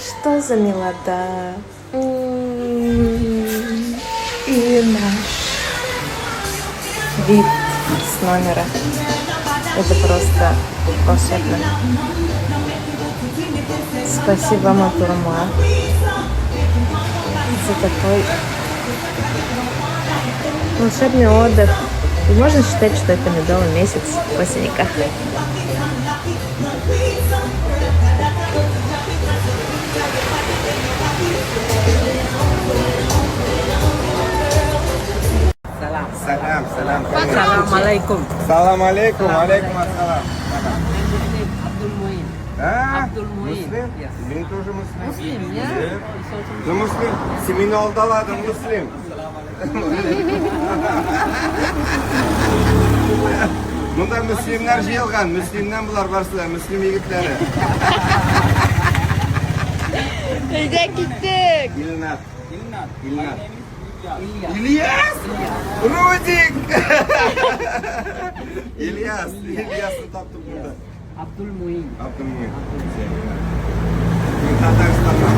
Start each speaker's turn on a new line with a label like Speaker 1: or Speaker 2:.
Speaker 1: Что за милота? И наш вид с номера. Это просто волшебно. Спасибо, Матурма, за такой волшебный отдых. И можно считать, что это медовый месяц после никаха.
Speaker 2: Salam.
Speaker 3: Assalamualaikum.
Speaker 2: Assalamualaikum. Waalaikumsalam.
Speaker 3: Abdul Muin.
Speaker 2: Muslim?
Speaker 3: Yes.
Speaker 2: Ben тоже Muslim.
Speaker 3: Muslim, yeah?
Speaker 2: Ну, Muslim. Семена aldaladın Muslim. Bunda Müslümler jıyılgan. Müslümden bular varsılar. Müslüm yigitleri.
Speaker 1: Nereye gittik?
Speaker 2: İlnat. İlyas! Rudik! İlyas'ı taptım burada.
Speaker 3: Abdul Muin.
Speaker 2: Tatar'stan'dan.